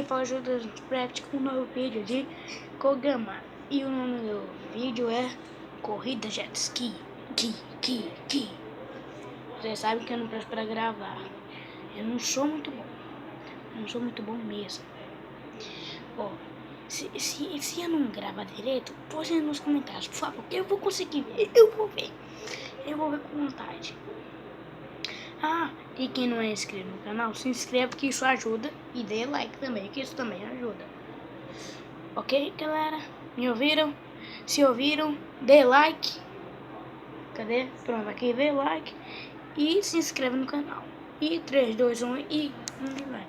Para ajuda prática um novo vídeo de Kogama. E o nome do vídeo é Corrida Jet Ski. Você sabe que eu não presto para gravar. Eu não sou muito bom. Eu não sou muito bom mesmo. Ó, se eu não gravar direito, poste nos comentários, por favor. Eu vou conseguir ver. Eu vou ver. Eu vou ver com vontade. Ah, e quem não é inscrito no canal, se inscreve que isso ajuda. E dê like também, que isso também ajuda. Ok, galera? Me ouviram? Se ouviram, dê like. Cadê? Pronto, aqui dê like. E se inscreve no canal. E 3, 2, 1 e... vai.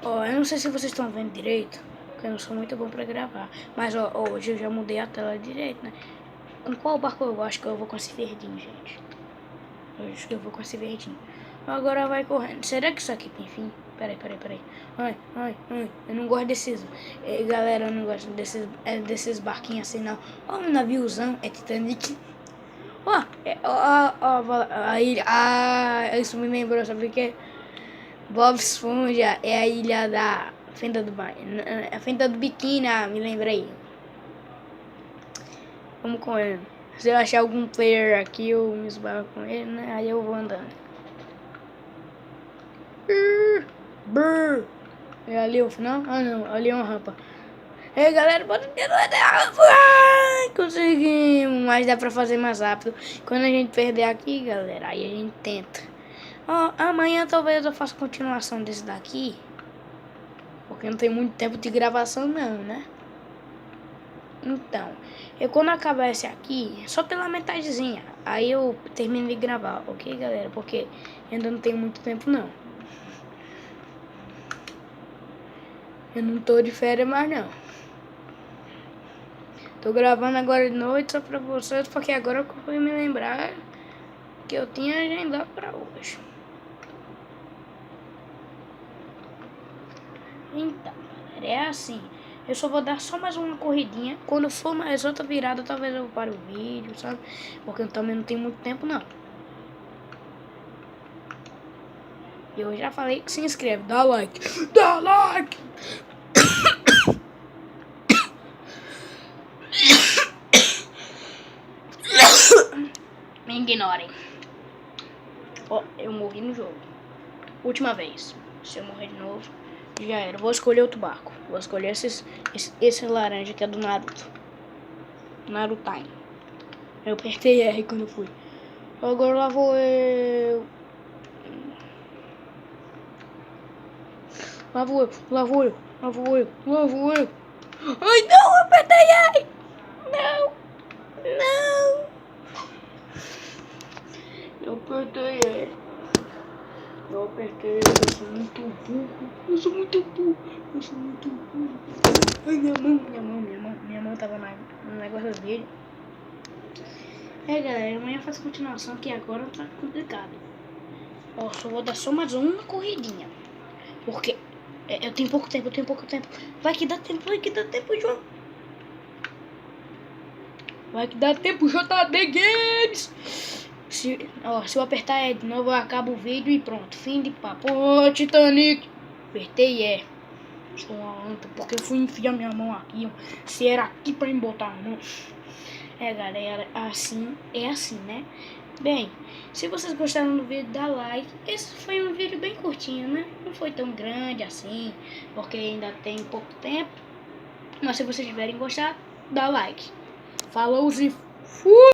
Ó, eu não sei se vocês estão vendo direito, porque eu não sou muito bom pra gravar. Mas ó, hoje eu já mudei a tela direito, né? Com qual barco eu acho que eu vou com esse verdinho, gente? Eu acho que eu vou com esse verdinho. Agora vai correndo. Será que isso aqui tem fim? Peraí. Ai. Eu não gosto desses... galera, eu não gosto desses barquinhos assim, não. Ó, um naviozão. É Titanic. Ó, a ilha... Ah, isso me lembrou, sabe o que? Bob Esponja é a ilha da... Fenda do Bar... A Fenda do Biquíni, me lembrei. Vamos correndo. Se eu achar algum player aqui, eu me esbarro com ele, né? Aí eu vou andando. É ali o final? Ah não, ali é uma rampa. Ei galera, bota o dedo na rampa. Conseguimos, mas dá pra fazer mais rápido. Quando a gente perder aqui, galera, aí a gente tenta. Ó, amanhã talvez eu faça continuação desse daqui. Porque não tem muito tempo de gravação não, né? Então, quando acabar esse aqui, só pela metadezinha, aí eu termino de gravar, ok galera? Porque ainda não tenho muito tempo não. Eu não tô de férias mais não. Tô gravando agora de noite só pra vocês, porque agora eu fui me lembrar que eu tinha agendado pra hoje. Então, galera, é assim. Eu só vou dar só mais uma corridinha. Quando for mais outra virada, talvez eu pare o vídeo, sabe? Porque eu também não tenho muito tempo, não. Eu já falei que se inscreve, dá like. Dá like! Me ignorem. Ó, eu morri no jogo. Última vez. Se eu morrer de novo, já era. Vou escolher outro barco. Vou escolher esse laranja que é do Naruto. Narutai. Eu apertei R quando eu fui. Agora lá vou eu. Lá vou eu. Ai não, eu apertei R. Não. Eu apertei R. Eu sou muito burro. Ai, minha mão tava no negócio dele. Galera, amanhã eu faço continuação, que agora tá complicado. Ó, só vou dar só mais uma corridinha. Porque eu tenho pouco tempo. Vai que dá tempo, João. Vai que dá tempo, JD Games. Se eu apertar E de novo, eu acabo o vídeo e pronto. Fim de papo. Ô, Titanic. Apertei E. Sou uma anta, porque eu fui enfiar minha mão aqui, ó. Se era aqui pra me botar a mão. Galera, assim, né? Bem, se vocês gostaram do vídeo, dá like. Esse foi um vídeo bem curtinho, né? Não foi tão grande assim, porque ainda tem pouco tempo. Mas se vocês tiverem gostado, dá like. Falou e fui!